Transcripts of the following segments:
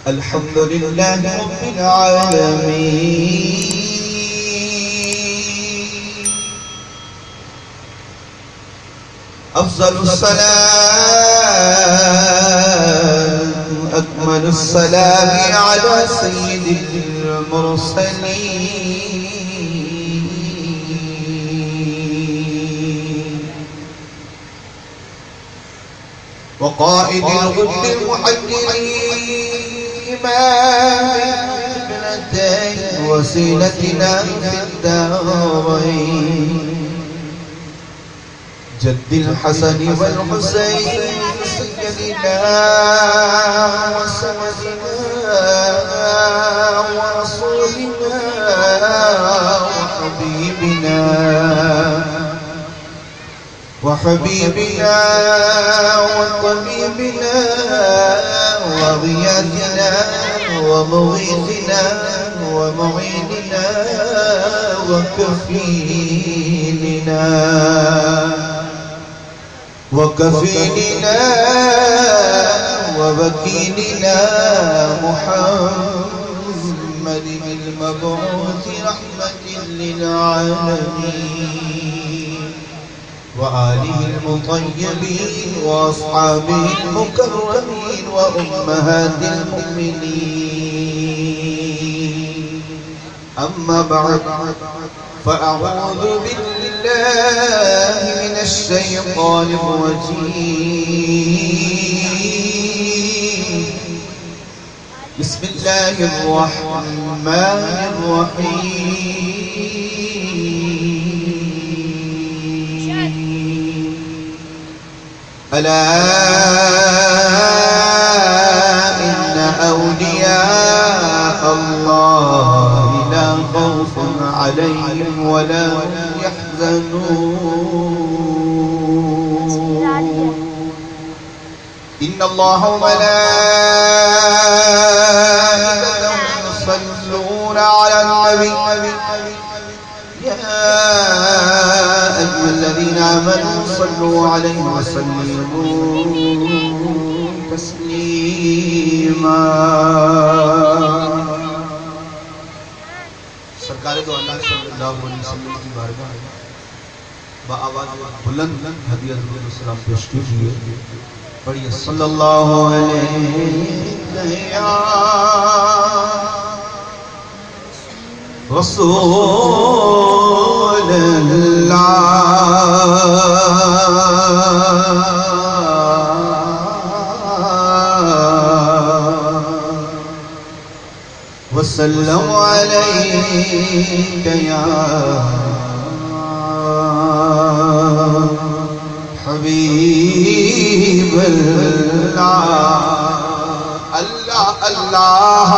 الحمد لله رب العالمين. أفضل الصلاة أكمل السلام على سيد المرسلين وقائد الغد المحجرين إمام ابنتين وسيلتنا في الدارين جد الحسن والحسين سيدنا وسندنا ورسولنا وحبيبنا وطبيبنا وغياثنا ومغيثنا ومعيننا وكفيلنا ووكيلنا محمد المبعوث رحمة للعالمين وآله المطيبين وأصحابه المكرمين وأمهات المؤمنين. أما بعد فأعوذ بالله من الشيطان الرجيم. بسم الله الرحمن الرحيم. ألا إن أولياء الله لا خوف عليهم ولا هم يحزنون. إن الله وملائكته يصلون على النبي يا أيها الذين آمنوا صلوا عليه وسلموا تسليما. سرکار دو اللہ صلی اللہ علیہ وسلم کی بارگاہ بآواز بلند ہدیہ درود و سلام پیش کیجیے. پڑھیے صلی اللہ علیہ یا رسول اللہ وسلم علیک یا حبیب اللہ. اللہ اللہ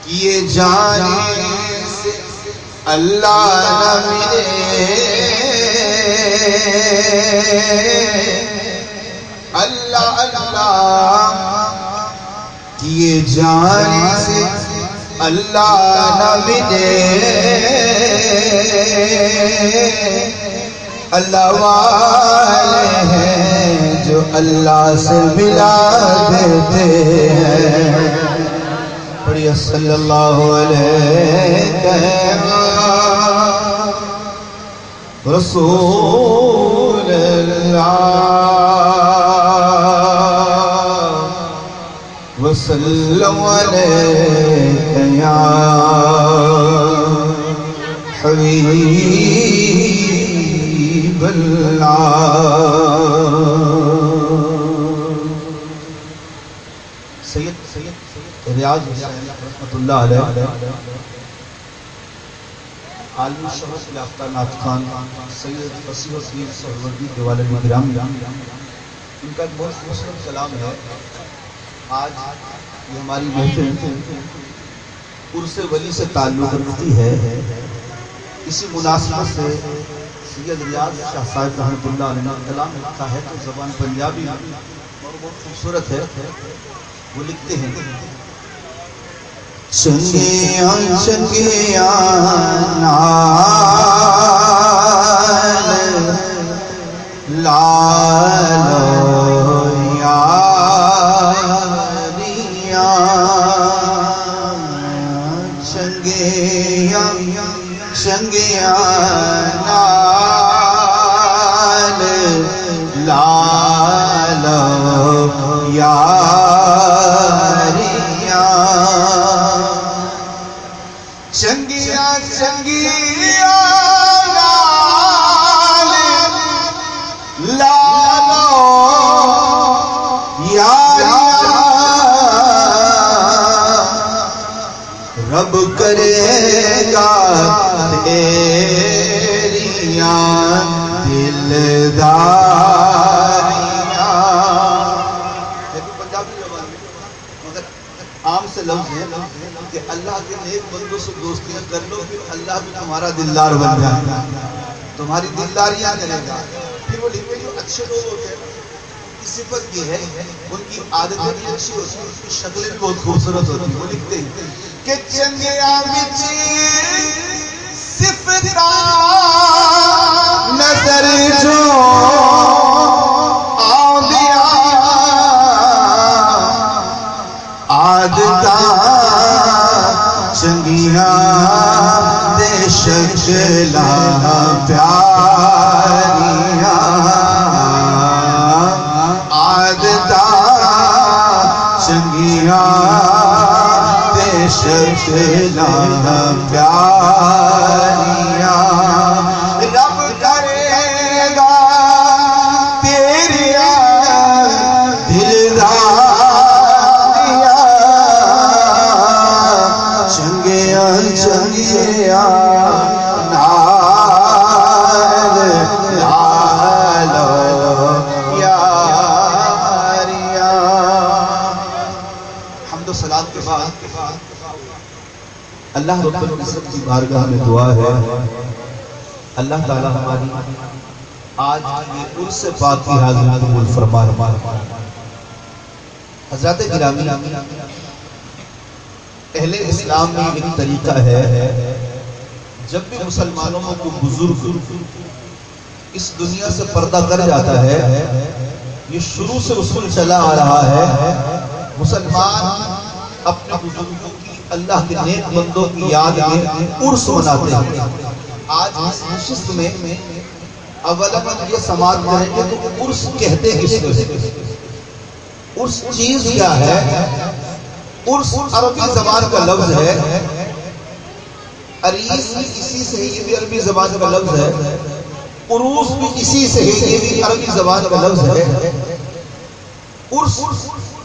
کیے جانے سے اللہ نہ ملے. اللہ اللہ کیے جانے سے اللہ نہ ملے. اللہ والے ہیں جو اللہ سے ملا دیتے ہیں. پڑھیے صلی اللہ علیہ رسول اللہ وسلم علیک یا حبیب سید ریاض حسین رحمت اللہ علیہ عالم شہرت یافتہ نعت خوان سید فصیح الدین سہروردی دیوالہ گرامی. ان کا ایک بہت خوبصورت کلام ہے. آج یہ ہماری محفل عرس ولی سے تعلق رکھتی ہے. اسی مناسبت سے سید ریاض شاہ صاحب رحمت اللہ علیہ نے کلام لکھا ہے تو زبان پنجابی اور بہت خوبصورت ہے. وہ لکھتے ہیں چنگیاں چنگیاں نال لالو یاری چنگیاں لالو یاریاں چنگیاں چنگیاں لالو یاریاں رب کرے گا تیریاں دلداریاں. پنجابی زبان میں مگر عام سے لفظ ہے کہ اللہ کے نیک بندوں سے دوستیاں کر لو پھر اللہ بھی تمہارا دلدار بن جائے گا, تمہاری دلداریاں کرے گا. پھر وہ لکھتے جو اچھے لوگ ہوتے ہیں کی صفت یہ ہے ان کی عادتیں بھی اچھی ہوتی ہیں, ان کی شکلیں بھی بہت خوبصورت ہوتی ہیں. وہ لکھتے ہیں کہ چنگیاں وچ صفتاں نظر جو آندیاں عادتاں چنگیاں دے شکلاں پیاریاں عادتاں چنگیاں دے شکلاں پیاریاں رب کرے گا تیریاں دلداریاں چنگیاں چنگیاں نال لالو یاریاں. حمد و صلات کے بعد اللہ رب العزت کی بارگاہ میں دعا ہے اللہ تعالی ہماری آج یہ عرس پاک کی حاضری قبول فرمائے. حضرات گرامی اہل اسلام میں ایک طریقہ ہے جب بھی مسلمانوں کو بزرگ اس دنیا سے پردہ کر جاتا ہے, یہ شروع سے اصول چلا آ رہا ہے, مسلمان اپنے بزرگوں کی اللہ کے نیک بندوں کی یاد میں عرس مناتے ہیں. آج اس نشست میں اولا یہ سماعت کریں گے تو عرس کہتے کس کو, عرس چیز کیا ہے. عرس عربی زبان کا لفظ ہے, عریس بھی اسی سے ہی, یہ بھی عربی زبان کا لفظ ہے. عروس بھی اسی سے ہی, یہ بھی عربی زبان کا لفظ ہے. عرس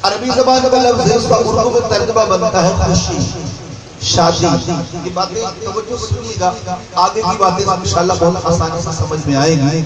عربی زبان کا لفظ ہے, اس کا اردو میں ترجمہ بنتا ہے خوشی, شادی. یہ باتیں توجہ سنیے گا, آگے کی باتیں انشاءاللہ بہت آسانی سے سمجھ میں آئیں گی.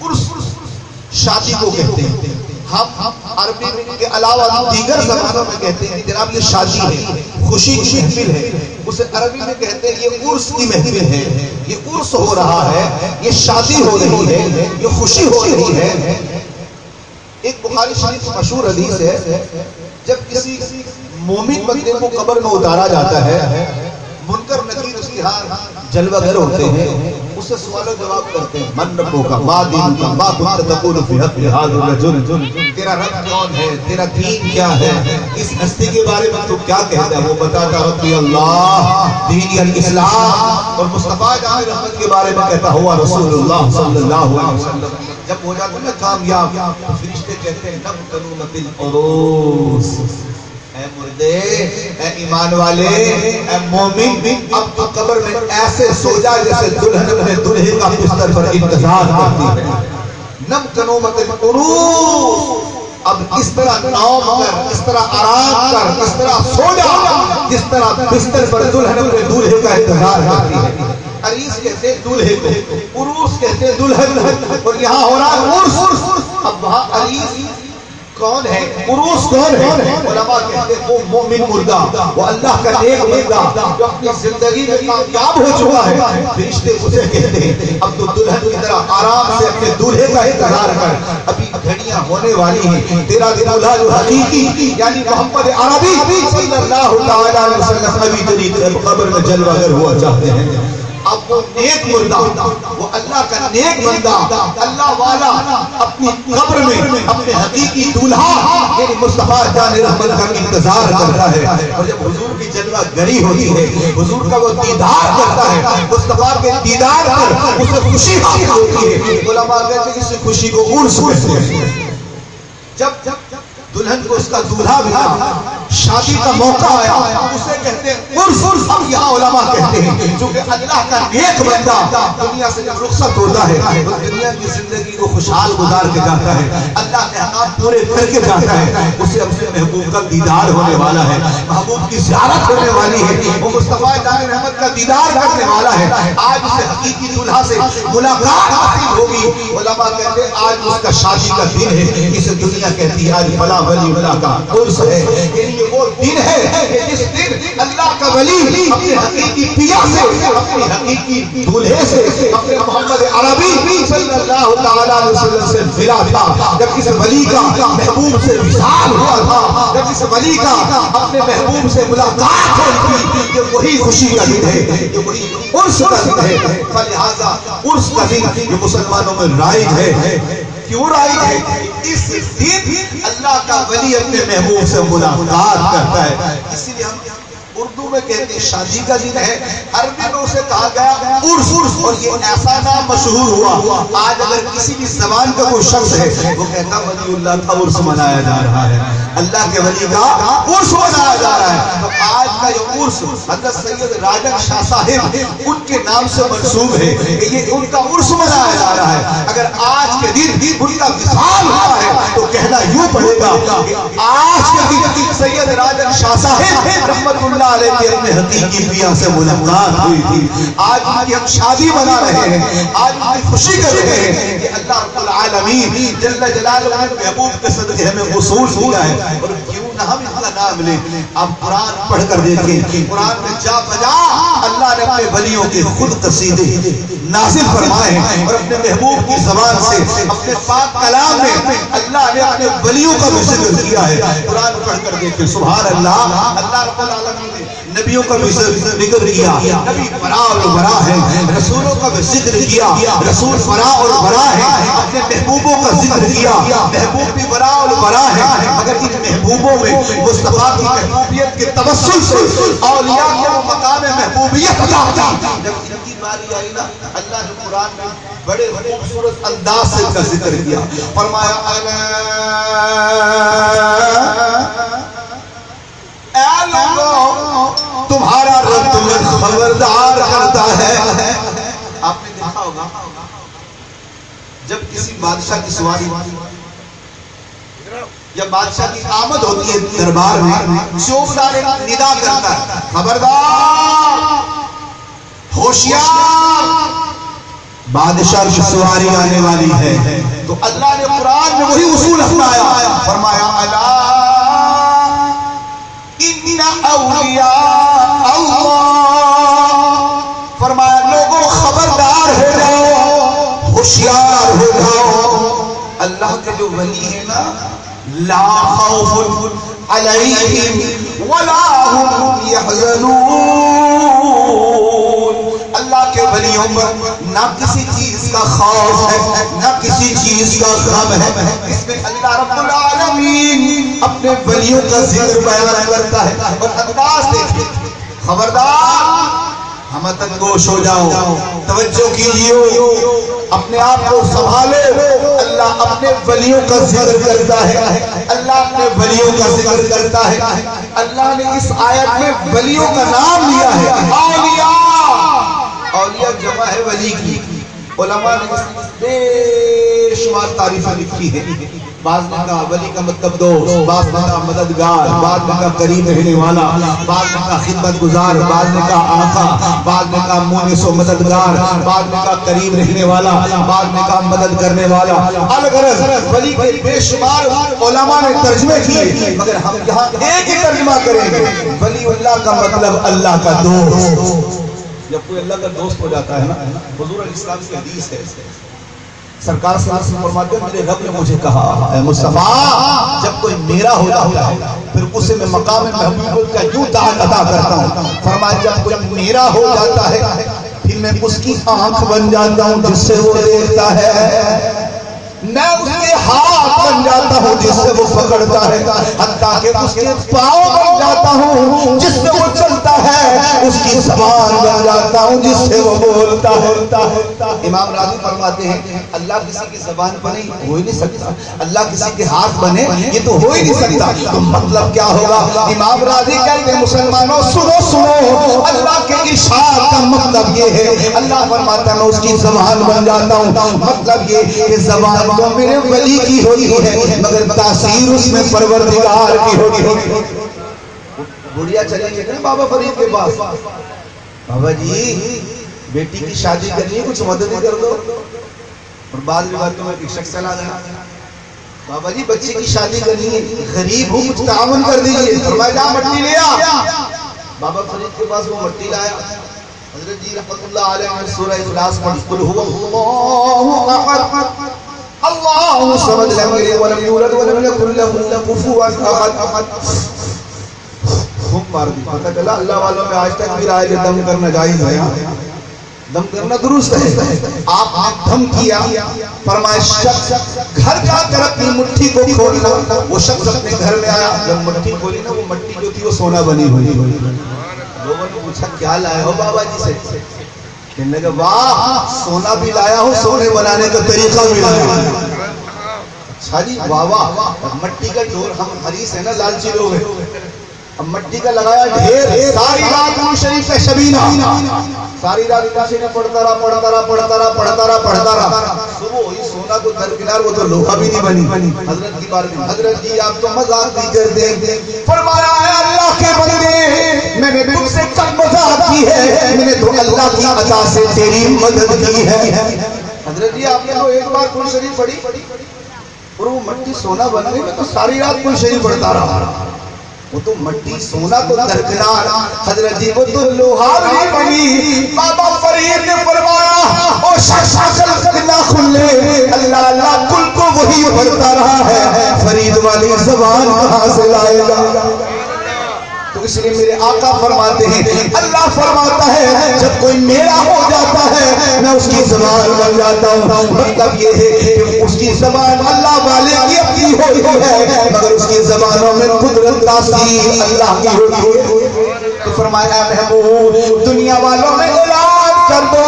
عرس شادی کو کہتے ہیں. ہم عربی کے علاوہ دیگر زبانوں میں کہتے ہیں جناب یہ شادی ہے, خوشی کی محفل ہے, اسے عربی میں کہتے ہیں یہ عرس کی محفل ہے, یہ عرس ہو رہا ہے, یہ شادی ہو رہی ہے, یہ خوشی ہو رہی ہے. ایک بخاری شریف مشہور حدیث ہے, جب کسی مومن بندے کو قبر میں اتارا جاتا ہے, منکر نکیر اس کے ہاں جلوہ گر ہوتے ہیں, اس سے سوال و جواب کرتے ہیں, من ربک ما دینک ما کنت تقول فی حق ھذا الرجل, تیرا رب کون ہے, تیرا دین کیا ہے, اس ہستی کے بارے میں تو کیا کہتا ہے. وہ بتاتا ربی اللہ دینی الاسلام, اور مصطفیٰ جان رحمت کے بارے میں کہتا ہوا رسول اللہ صلی اللہ علیہ وسلم. جب ہو جاتا ہے کامیاب, فرشتے کہتے ہیں نم کنونت العروس, اے مردے, اے ایمان والے, اے مومن, اب تو قبر میں ایسے سو جا جیسے دلہن اپنے دلہے کا بستر پر انتظار کرتی ہے. نم کنونت العروس, اب اس طرح نوم کر, اس طرح آرام کر, اس طرح سو جا جس طرح بستر پر دلہن اپنے دلہے کا انتظار کرتی ہے. عریس کہتے ہیں دلہے کو, عروس کہتے ہیں دلہن, اور یہاں ہو رہا ہے عرس. اب وہاں عریس کون ہے, عروس کون ہے؟ علماء کہتے ہیں وہ مومن مردہ, وہ اللہ کا نیک بندہ جو اپنی زندگی میں کامیاب ہو چکا ہے. فرشتے اسے کہتے ہیں اب تو دلہن کی طرح آرام سے اپنے دولہے کا انتظار کر, ابھی گھڑیاں ہونے والی ہیں, تیرا دولہا جو حقیقی یعنی محمد عربی صلی اللہ علیہ وسلم ابھی تیری قبر میں جلوہ گر ہوا چاہتے ہیں. اب وہ نیک مردہ، وہ اللہ کا نیک بندہ، اللہ والا اپنی قبر میں اپنے حقیقی دولہا یعنی مصطفیٰ جان رحمت کا انتظار کرتا ہے، اور جب حضور کی جلوہ گری ہوتی ہے، حضور کا وہ دیدار کرتا ہے، مصطفیٰ کے دیدار پر اسے خوشی حاصل ہوتی ہے۔ علماء کہتے ہیں اس خوشی کو عرس کہتے ہیں۔ جب دلہن کو اس کا دولہا ملا، شادی کا موقع آیا، اسے کہتے ہیں عرس۔ اب یہاں علماء کہتے ہیں چونکہ اللہ کا نیک بندہ دنیا سے جب رخصت ہوتا ہے وہ دنیا کی زندگی کو خوشحال گزار کے جاتا ہے، اللہ کے احکام پورے کر کے جاتا ہے، اسے اپنے محبوب کا دیدار ہونے والا ہے، محبوب کی زیارت ہونے والی ہے، وہ مصطفیٰ جان رحمت کا دیدار کرنے والا ہے۔ آج اسے حقیقی دولہا سے ملاقات حاصل ہوگی۔ علماء کہتے ہیں آج اس کا شادی کا دن ہے، اسے دنیا کہتی ہے آج فلاں ولی اللہ کا عرس ہے، یعنی یہ وہ دن ہے کہ جس دن اللہ کا ولی اپنے حقیقی پیا سے، اپنی حقیقی دولہے سے، اپنے محمد عربی صلی اللہ تعالیٰ علیہ وسلم سے ملا تھا۔ جب کسی ولی کا محبوب سے وصال ہوا تھا، جب کسی ولی کا اپنے محبوب سے ملاقات ہوئی تھی، یہ وہی خوشی کا دن ہے، یہ وہی عرس کا دن ہے۔ فلہذا عرس کا دن جو مسلمانوں میں رائج ہے، کیوں رائج ہے؟ اس دن اللہ کا ولی اپنے محبوب سے ملاقات کرتا ہے۔ اسی لیے ہم اردو میں کہتے ہیں شادی کا دن ہے، عربی میں اسے کہا گیا عرس، اور یہ ایسا نام مشہور ہوا۔ آج اگر کسی بھی زبان کا کوئی شخص ہے وہ کہتا ولی اللہ کا عرس منایا جا رہا ہے، اللہ کے ولی کا عرس منایا جا رہا ہے۔ تو آج کا یہ عرس حضرت سید راجن شاہ صاحب ان کے نام سے منسوب ہے کہ یہ ان کا عرس منایا جا رہا ہے۔ اگر آج کے دن ان کا وصال ہوا ہے تو کہنا یوں پڑے گا کہ آج کے دن سید راجن شاہ صاحب رحمت اللہ علیہ کی اپنے حقیقی پیا سے ملاقات ہوئی تھی۔ آج ان کی ہم شادی منا رہے ہیں، آج ان کی خوشی کر رہے ہیں کہ اللہ رب العالمین جل جلالہ نے محبوب کے صدقے ہمیں وصول کیا ہے۔ اور کیوں نہ ہم ان کا نام لیں؟ آپ قرآن پڑھ کر دیکھیں، قرآن میں جا بجا اللہ نے اپنے ولیوں کے خود قصیدے نازل فرمائے ہیں، اور اپنے محبوب کی زبان سے اپنے پاک کلام میں اللہ نے اپنے ولیوں کا بھی ذکر کیا ہے۔ قرآن پڑھ کر دیکھیں، سبحان اللہ، اللہ رب العالمین نے نبیوں کا بھی ذکر کیا، نبی فرا اور برا ہے، رسولوں کا بھی ذکر کیا، رسول فرا اور برا ہے، اپنے محبوبوں کا ذکر کیا، محبوب بھی برا اور برا ہے، مگر ان محبوبوں میں مصطفیٰ کی محبوبیت کے توسل سے اولیاء کے مقام محبوبیت عطا کی۔ جب ان کی باری آئی نا، اللہ نے قرآن میں بڑے خوبصورت انداز سے ان کا ذکر کیا، فرمایا اے لوگوں تمہارا رب تمہیں خبردار کرتا ہے۔ آپ نے دیکھا ہوگا جب کسی بادشاہ کی سواری یا بادشاہ کی آمد ہوتی ہے دربار میں، چوکیدار ندا کرتا ہے خبردار، ہوشیار، بادشاہ کی سواری آنے والی ہے۔ تو اللہ نے قرآن میں وہی اصول اپنایا، فرمایا الا ان اولیاء اللہ، فرمایا لوگوں خبردار ہو جاؤ، ہوشیار ہو جاؤ، اللہ کے جو ولی ہیں نا لا خوف علیہم ولا هم يحزنون، اللہ کے ولیوں پر نہ کسی چیز کا خوف ہے نہ کسی چیز کا غم ہے۔ اس میں اللہ رب العالمین اپنے ولیوں کا ذکر بیان کرتا ہے، اور انداز دیکھیں، خبردار ہم تنگوش ہو جاؤ، توجہ کیجیے، اپنے آپ کو سنبھالے۔ اللہ اپنے ولیوں کا ذکر کرتا ہے، اللہ اپنے ولیوں کا ذکر کرتا ہے۔ اللہ نے اس آیت میں ولیوں کا نام لیا ہے، اولیاء، اولیاء جمع ہے ولی کی۔ علماء نے بے شمار تعریفیں لکھی ہے، بعض نے کہا ولی کا مطلب دوست، بعض نے کہا مددگار، بعض نے کہا قریب رہنے والا، بعض نے کہا خدمت گزار، بعض نے کہا آقا، بعض نے کہا مونس و مددگار، بعض نے کہا قریب رہنے والا، بعض نے کہا مدد کرنے والا۔ الغرض ولی کے بے شمار علماء نے ترجمے کیے، مگر ہم یہاں ایک ہی ترجمہ کریں گے، ولی اللہ کا مطلب اللہ کا دوست۔ جب کوئی اللہ کا دوست ہو جاتا ہے نا، حضور علیہ السلام کی حدیث ہے، سرکار صلی اللہ علیہ وسلم فرماتے ہیں میرے رب نے مجھے کہا اے مصطفیٰ جب کوئی میرا ہو جاتا ہے پھر اسے میں مقام محبوب کا یوں دعوت عطا کرتا ہوں، فرمایا جب کوئی میرا ہو جاتا ہے پھر میں اس کی آنکھ بن جاتا ہوں جس سے وہ دیکھتا ہے، میں اس کے ہاتھ بن جاتا ہوں جس سے وہ پکڑتا ہے، حتیٰ کہ اس کے پاؤں بن جاتا ہوں جس سے وہ چلتا ہے، اس کی زبان بن جاتا ہوں جس سے وہ بولتا ہے۔ امام راضی فرماتے ہیں اللہ کسی کی زبان بنے ہو ہی نہیں سکتا، اللہ کسی کے ہاتھ بنے یہ تو ہو ہی نہیں سکتا، تو مطلب کیا ہوگا؟ امام راضی کہتے ہیں مسلمانوں سنو سنو، اللہ کے ارشاد کا مطلب یہ ہے، اللہ فرماتا ہے میں اس کی زبان بن جاتا ہوں، مطلب یہ کہ زبان تو میرے ولی کی ہوئی ہے مگر تاثیر اس میں پروردگار کی ہوگی۔ بڑھیا چلیں گے نا بابا فرید کے پاس، بابا جی بیٹی کی شادی کرنی ہے کچھ مدد ہی کر دو، اور بعض روایتوں میں ایک شخص چلا گیا بابا جی بچی کی شادی کرنی ہے غریب ہوں کچھ تعاون کر دیجئے، فرمایا جا مٹی لے آ، بابا فرید کے پاس وہ مٹی لایا، حضرت جی رحمت اللہ علیہ نے سورہ اخلاص پڑھی قل هو اللہ احد اللہ صمد لم یلد ولم یولد ولم یکن له کفوا احد، خوب مار دی، پتہ چلا اللہ والوں میں آج تک بھی رائے دم کرنا جائز ہے، دم کرنا درست ہے، آپ نے دم کیا، فرمایا شخص گھر جا کر اپنی مٹھی کو کھولنا، وہ شخص اپنے گھر میں آیا، جب مٹھی کھولی نا وہ مٹی جو تھی وہ سونا بنی ہوئی، لوگوں نے پوچھا کیا لائے ہو بابا جی سے؟ کہنے لگا واہ سونا بھی لایا ہوں سونے بنانے کا طریقہ بھی لایا ہوں۔ اچھا جی واہ واہ، مٹی کا ڈور، ہم حریص ہیں نا لالچی لوگ ہیں، اب مٹی کا لگایا ڈھیر، ساری رات قرآن شریف کا شبینہ، ساری رات قرآن شریف پڑھتا رہا، صبح ہوئی سونا کو درکنار، وہ تو لوہا بھی نہیں بنی، حضرت کی بار میں حضرت جی آپ تو مذاق بھی کر دیں، فرمایا اے اللہ کے بندے میں نے تم سے کب مذاق کی ہے، میں نے تو اللہ کی عطا سے تیری مدد کی ہے۔ حضرت جی آپ نے تو ایک بار قرآن شریف پڑھی اور وہ مٹی سونا بن گئی، میں تو ساری رات قرآن شریف پڑھتا رہا، وہ تو مٹی سونا تو درکنار، حضرت جی وہ تو لوہا بھی بنی۔ بابا فرید نے فرمایا او شخص عقل نہ کھلے، اللہ اللہ کل کو وہی بھرتا رہا ہے، فرید والی زبان کہاں سے لائے گا؟ تو اس لیے میرے آقا فرماتے ہیں اللہ فرماتا ہے جب کوئی میرا ہو جاتا ہے میں اس کی زبان بن جاتا ہوں، مطلب یہ ہے کہ اس کی زبان اللہ والے کی اپنی ہوئی ہے مگر اس کی زبانوں میں قدرت تاثیر اللہ کی ہوئی ہے۔ تو فرمایا محبوب دنیا والوں میں اعلان کر دو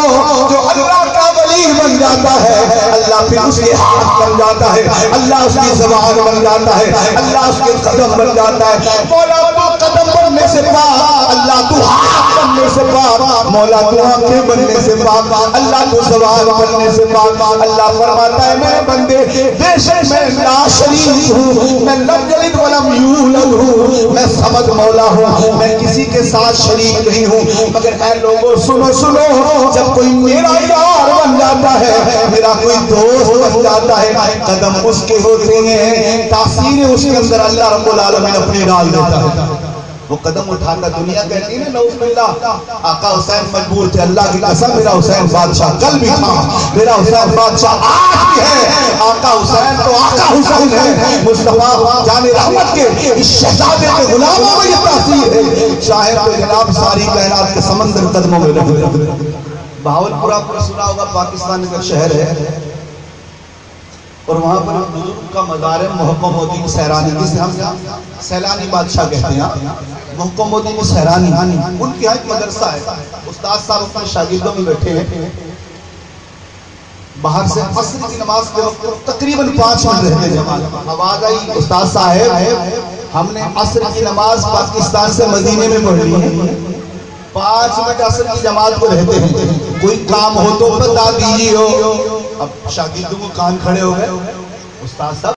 جو اللہ کا ولی بن جاتا ہے اللہ پھر اس کے ہاتھ بن جاتا ہے، اللہ اس کی زبان بن جاتا ہے، اللہ اس کے قدم بن جاتا ہے، مولا تو قدم بننے سے پاک، اللہ تو ہاتھ بننے سے پاک، مولا تو آنکھیں بننے سے پاک، اللہ تو زبان بننے سے پاک۔ اللہ فرماتا ہے میرے بندے بے شک میں لا شریک ہوں، میں لم یلد ولم یولد ہوں، میں سمد مولا ہوں، میں کسی کے ساتھ شریک نہیں ہوں، مگر اے لوگوں سنو سنو جب کوئی میرا یار بن جاتا ہے میرا کوئی دوست بن جاتا ہے قدم اس کے ہوتے ہیں، تاثیر اس کے اندر اللہ رب العالمین اپنی ڈال دیتا ہے، وہ قدم اٹھاتا دنیا کہتی ہے نا نعوذ باللہ آقا حسین مجبور تھے، اللہ کی قسم میرا حسین بادشاہ کل بھی تھا، میرا حسین بادشاہ آج بھی ہے، آقا حسین تو آقا حسین ہے، مصطفیٰ جان رحمت کے اس شہزادے کے غلاموں میں یہ تاثیر ہے، چاہے تو جناب ساری کائنات کے سمندر قدموں میں رکھے۔ بہاولپور آپ نے سنا ہوگا پاکستان کا شہر ہے اور وہاں پر بزرگ کا مزار ہے محکم الدین سیرانی، جسے ہم سیلانی بادشاہ کہتے ہیں، محکم الدین سیرانی، ان کے یہاں ایک مدرسہ ہے، استاد صاحب اپنے شاگردوں میں بیٹھے ہیں، باہر سے عصر کی نماز کے وقت تقریباً 5 منٹ رہتے جماعت، آواز آئی استاد صاحب ہم نے عصر کی نماز پاکستان سے مدینے میں پڑھ لی ہے، 5 منٹ عصر کی جماعت کو رہتے ہیں، کوئی کام ہو تو بتا دیجیے ہو۔ اب شاگردوں کو کان کھڑے ہو گئے، استاد صاحب